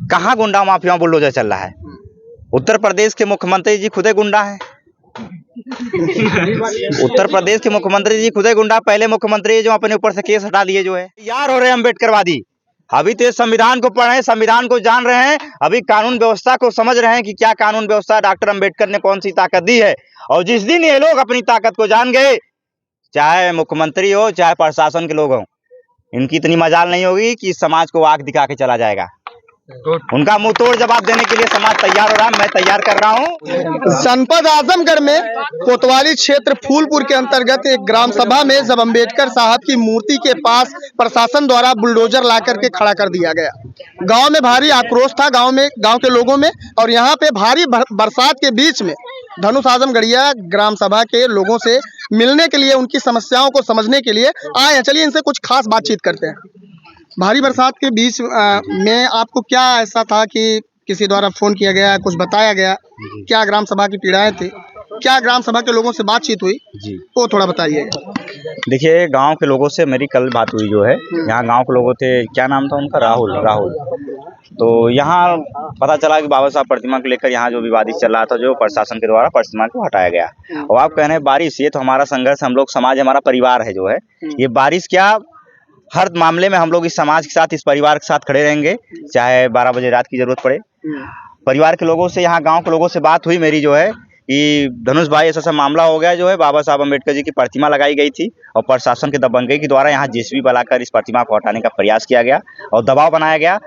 कहाँ गुंडा mafia bulldozer चल रहा है? उत्तर प्रदेश के मुख्यमंत्री जी खुदे गुंडा हैं। उत्तर प्रदेश के मुख्यमंत्री जी खुदे गुंडा, पहले मुख्यमंत्री जो अपने ऊपर से केस हटा लिए जो है, यार हो रहे हैं अम्बेडकरवादी। अभी तो संविधान को पढ़े, संविधान को जान रहे हैं, अभी कानून व्यवस्था को समझ रहे हैं कि क्या कानून व्यवस्था डॉक्टर अम्बेडकर ने कौन सी ताकत दी है। और जिस दिन ये लोग अपनी ताकत को जान गए, चाहे मुख्यमंत्री हो चाहे प्रशासन के लोग हों, इनकी इतनी मजाल नहीं होगी कि समाज को आंख दिखा के चला जाएगा। उनका मुंह तोड़ जवाब देने के लिए समाज तैयार हो रहा है, मैं तैयार कर रहा हूँ। जनपद आजमगढ़ में कोतवाली क्षेत्र फूलपुर के अंतर्गत एक ग्राम सभा में जब अम्बेडकर साहब की मूर्ति के पास प्रशासन द्वारा बुलडोजर ला करके खड़ा कर दिया गया, गांव में भारी आक्रोश था, गांव के लोगों में। और यहां पे भारी बरसात के बीच में धनुष आजमगढ़िया ग्राम सभा के लोगों से मिलने के लिए, उनकी समस्याओं को समझने के लिए आए हैं। चलिए इनसे कुछ खास बातचीत करते हैं। भारी बरसात के बीच में आपको क्या ऐसा था कि किसी द्वारा फोन किया गया, कुछ बताया गया, क्या ग्राम सभा की पीड़ाएं थी, क्या ग्राम सभा के लोगों से बातचीत हुई जी, वो थोड़ा बताइएगा। देखिए, गांव के लोगों से मेरी कल बात हुई जो है, यहाँ गांव के लोगों थे, क्या नाम था उनका, राहुल। तो यहाँ पता चला कि बाबा साहब प्रतिमा को लेकर यहाँ जो विवादित चल रहा था, जो प्रशासन के द्वारा प्रतिमा को हटाया गया। और आप कह रहे हैं बारिश, ये तो हमारा संघर्ष, हम लोग समाज, हमारा परिवार है जो है, ये बारिश क्या, हर मामले में हम लोग इस समाज के साथ, इस परिवार के साथ खड़े रहेंगे, चाहे 12 बजे रात की जरूरत पड़े। परिवार के लोगों से, यहाँ गांव के लोगों से बात हुई मेरी जो है कि धनुष भाई ऐसा मामला हो गया जो है, बाबा साहब अम्बेडकर जी की प्रतिमा लगाई गई थी और प्रशासन के दबंगई के द्वारा यहाँ जेसीबी बुलाकर इस प्रतिमा को हटाने का प्रयास किया गया और दबाव बनाया गया।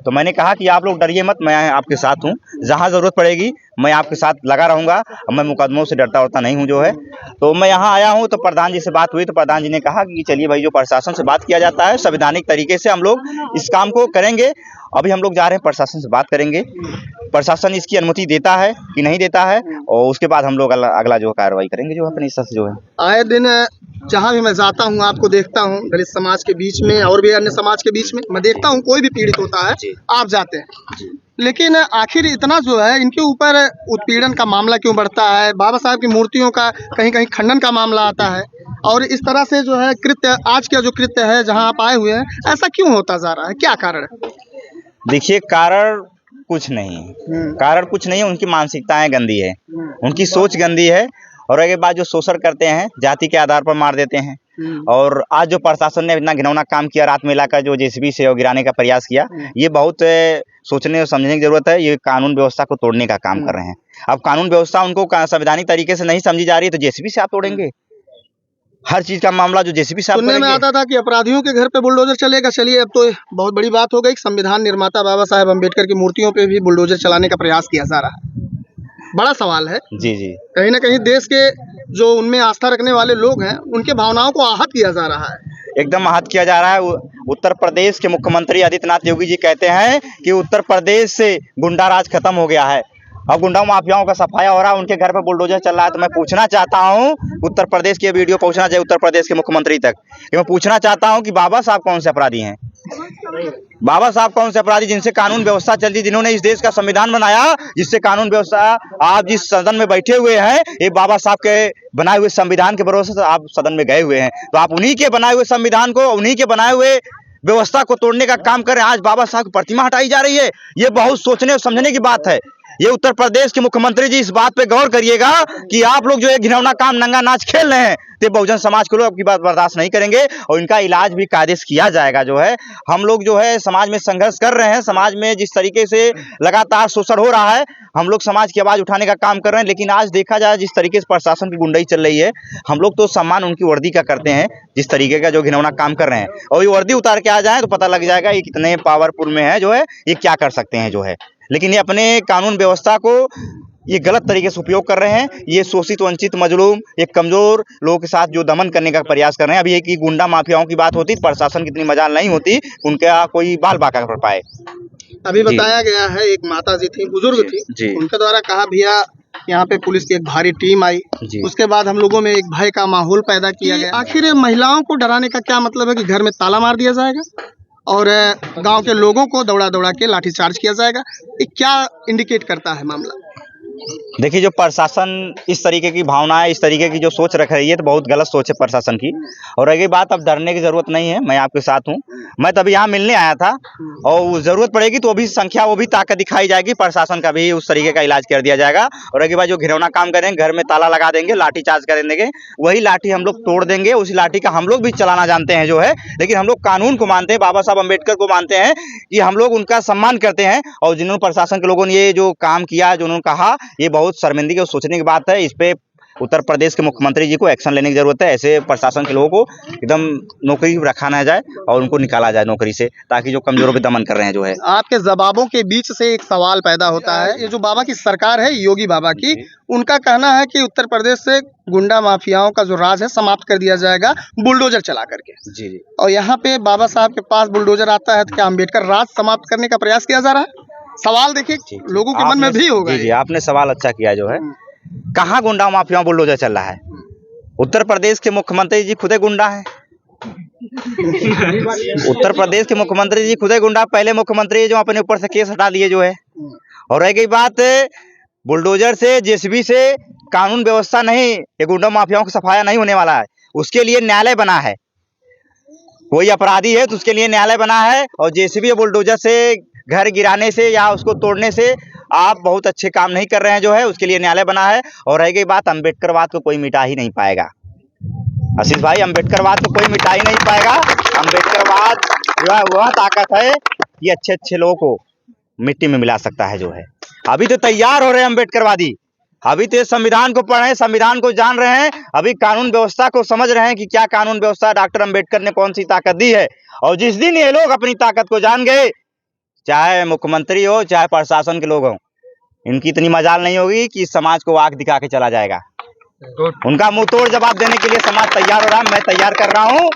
तो मैंने कहा कि आप लोग डरिए मत, मैं आपके साथ हूँ, जहाँ ज़रूरत पड़ेगी मैं आपके साथ लगा रहूँगा, मैं मुकदमों से डरता उड़ता नहीं हूँ जो है। तो मैं यहाँ आया हूँ, तो प्रधान जी से बात हुई, तो प्रधान जी ने कहा कि चलिए भाई, जो प्रशासन से बात किया जाता है संवैधानिक तरीके से हम लोग इस काम को करेंगे। अभी हम लोग जा रहे हैं, प्रशासन से बात करेंगे, प्रशासन इसकी अनुमति देता है कि नहीं देता है, और उसके बाद हम लोग अगला जो कार्रवाई करेंगे जो अपने हिस्से से जो है। आए दिन जहाँ भी मैं जाता हूँ, आपको देखता हूँ, दलित समाज के बीच में और भी अन्य समाज के बीच में मैं देखता हूँ, कोई भी पीड़ित होता है आप जाते हैं, लेकिन आखिर इतना जो है इनके ऊपर उत्पीड़न का मामला क्यों बढ़ता है? बाबा साहब की मूर्तियों का कहीं कहीं खंडन का मामला आता है, और इस तरह से जो है कृत्य, आज का जो कृत्य है जहाँ आप आए हुए हैं, ऐसा क्यों होता जा रहा है, क्या कारण है? देखिए, कारण कुछ नहीं है, उनकी मानसिकताएं गंदी है, उनकी सोच गंदी है। और एक बात, जो शोषण करते हैं, जाति के आधार पर मार देते हैं। और आज जो प्रशासन ने इतना घिनौना काम किया, रात में लाकर जो जेसीबी से गिराने का प्रयास किया, ये बहुत सोचने और समझने की जरूरत है। ये कानून व्यवस्था को तोड़ने का काम कर रहे हैं। अब कानून व्यवस्था उनको संवैधानिक तरीके से नहीं समझी जा रही है, तो जेसीबी से आप तोड़ेंगे हर चीज का मामला, जो जेसीबी से सुनने में आता था कि अपराधियों के घर पे बुलडोजर चलेगा। चलिए, अब तो बहुत बड़ी बात हो गई, संविधान निर्माता बाबा साहेब अम्बेडकर की मूर्तियों पे भी बुलडोजर चलाने का प्रयास किया जा रहा है। बड़ा सवाल है जी। कहीं ना कहीं देश के जो उनमें आस्था रखने वाले लोग हैं, उनके भावनाओं को आहत किया जा रहा है, एकदम आहत किया जा रहा है। उत्तर प्रदेश के मुख्यमंत्री आदित्यनाथ योगी जी कहते हैं कि उत्तर प्रदेश से गुंडा राज खत्म हो गया है, अब गुंडा माफियाओं का सफाया हो रहा है, उनके घर पर बुलडोजर चल रहा है। तो मैं पूछना चाहता हूं, उत्तर प्रदेश की वीडियो पहुंचना चाहिए उत्तर प्रदेश के मुख्यमंत्री तक, कि मैं पूछना चाहता हूं कि बाबा साहब कौन से अपराधी हैं? बाबा साहब कौन से अपराधी, जिनसे कानून व्यवस्था चलती, जिन्होंने इस देश का संविधान बनाया, जिससे कानून व्यवस्था, आप जिस सदन में बैठे हुए हैं, ये बाबा साहब के बनाए हुए संविधान के भरोसे से आप सदन में गए हुए हैं। तो आप उन्हीं के बनाए हुए संविधान को, उन्हीं के बनाए हुए व्यवस्था को तोड़ने का काम कर रहे हैं। आज बाबा साहब की प्रतिमा हटाई जा रही है, ये बहुत सोचने और समझने की बात है। ये उत्तर प्रदेश के मुख्यमंत्री जी, इस बात पे गौर करिएगा कि आप लोग जो है घिनौना काम, नंगा नाच खेल रहे हैं, तो बहुजन समाज के लोग आपकी बात बर्दाश्त नहीं करेंगे और इनका इलाज भी कायदे से किया जाएगा। जो है, हम लोग जो है समाज में संघर्ष कर रहे हैं, समाज में जिस तरीके से लगातार शोषण हो रहा है, हम लोग समाज की आवाज उठाने का काम कर रहे हैं। लेकिन आज देखा जाए जिस तरीके से प्रशासन की गुंडाई चल रही है, हम लोग तो सम्मान उनकी वर्दी का करते हैं, जिस तरीके का जो घिनौना काम कर रहे हैं, और ये वर्दी उतार के आ जाए तो पता लग जाएगा ये कितने पावरफुल में है, जो है ये क्या कर सकते हैं जो है। लेकिन ये अपने कानून व्यवस्था को ये गलत तरीके से उपयोग कर रहे हैं। ये शोषित, वंचित, मजलूम, एक कमजोर लोगों के साथ जो दमन करने का प्रयास कर रहे हैं। अभी एक गुंडा माफियाओं की बात होती, प्रशासन की इतनी मजाल नहीं होती, उनका कोई बाल बाका कर पाए। अभी बताया गया है, एक माता जी थी, बुजुर्ग थी, उनके द्वारा कहा भैया यहाँ पे पुलिस की एक भारी टीम आई, उसके बाद हम लोगों में एक भय का माहौल पैदा किया गया। आखिर महिलाओं को डराने का क्या मतलब है कि घर में ताला मार दिया जाएगा और गांव के लोगों को दौड़ा दौड़ा के लाठीचार्ज किया जाएगा? ये क्या इंडिकेट करता है मामला? देखिए, जो प्रशासन इस तरीके की भावना है, इस तरीके की जो सोच रख रही है, तो बहुत गलत सोच है प्रशासन की। और रही बात, अब डरने की जरूरत नहीं है, मैं आपके साथ हूँ। मैं तभी यहाँ मिलने आया था, और जरूरत पड़ेगी तो वो भी संख्या, वो भी ताकत दिखाई जाएगी, प्रशासन का भी उस तरीके का इलाज कर दिया जाएगा। और रही बात, जो घिनौना काम करेंगे, घर में ताला लगा देंगे, लाठी चार्ज कर देंगे, वही लाठी हम लोग तोड़ देंगे। उस लाठी का हम लोग भी चलाना जानते हैं जो है, लेकिन हम लोग कानून को मानते हैं, बाबा साहब अम्बेडकर को मानते हैं, कि हम लोग उनका सम्मान करते हैं। और जिन्होंने प्रशासन के लोगों ने ये जो काम किया, जो उन्होंने कहा, ये बहुत शर्मिंदगी और सोचने की बात है। इस पे उत्तर प्रदेश के मुख्यमंत्री जी को एक्शन लेने की जरूरत है। ऐसे प्रशासन के लोगों को एकदम नौकरी रखा ना जाए और उनको निकाला जाए नौकरी से, ताकि जो कमजोरों पे दमन कर रहे हैं जो है। आपके जवाबों के बीच से एक सवाल पैदा होता है, ये जो बाबा की सरकार है, योगी बाबा की, उनका कहना है कि उत्तर प्रदेश से गुंडा माफियाओं का जो राज है समाप्त कर दिया जाएगा बुलडोजर चला करके। जी जी। और यहाँ पे बाबा साहब के पास बुलडोजर आता है, तो क्या अम्बेडकर राज समाप्त करने का प्रयास किया जा रहा है? सवाल देखिए लोगों के मन में भी होगा। जी जी, आपने सवाल अच्छा किया जो है। कहाँ गुंडा माफियाओं बुलडोजर चल रहा है? उत्तर प्रदेश के मुख्यमंत्री जी खुदे गुंडा हैं। उत्तर प्रदेश के मुख्यमंत्री जी खुदे गुंडा, पहले मुख्यमंत्री जो अपने ऊपर से केस हटा दिए जो है। और रह गई बात बुलडोजर से, जेसीबी से कानून व्यवस्था नहीं, ये गुंडा माफियाओं का सफाया नहीं होने वाला है। उसके लिए न्यायालय बना है। कोई अपराधी है तो उसके लिए न्यायालय बना है। और जेसीबी या बुलडोजर से घर गिराने से या उसको तोड़ने से आप बहुत अच्छे काम नहीं कर रहे हैं जो है, उसके लिए न्यायालय बना है। और रह गई बात, अम्बेडकरवाद को कोई मिटा ही नहीं पाएगा। आशीष भाई, अम्बेडकरवाद को कोई मिटा ही नहीं पाएगा। अम्बेडकरवाद वह ताकत है कि अच्छे अच्छे लोगों को मिट्टी में मिला सकता है जो है। अभी तो तैयार हो रहे हैं अम्बेडकरवादी, अभी तो संविधान को पढ़ रहे हैं, संविधान को जान रहे हैं, अभी कानून व्यवस्था को समझ रहे हैं कि क्या कानून व्यवस्था, डॉक्टर अम्बेडकर ने कौन सी ताकत दी है। और जिस दिन ये लोग अपनी ताकत को जान गए, चाहे मुख्यमंत्री हो चाहे प्रशासन के लोग हों, इनकी इतनी मजाल नहीं होगी कि समाज को आंख दिखा के चला जाएगा। उनका मुंह तोड़ जवाब देने के लिए समाज तैयार हो रहा है, मैं तैयार कर रहा हूँ।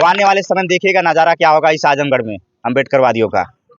आने वाले समय देखिएगा नजारा क्या होगा इस आजमगढ़ में अम्बेडकरवादियों का।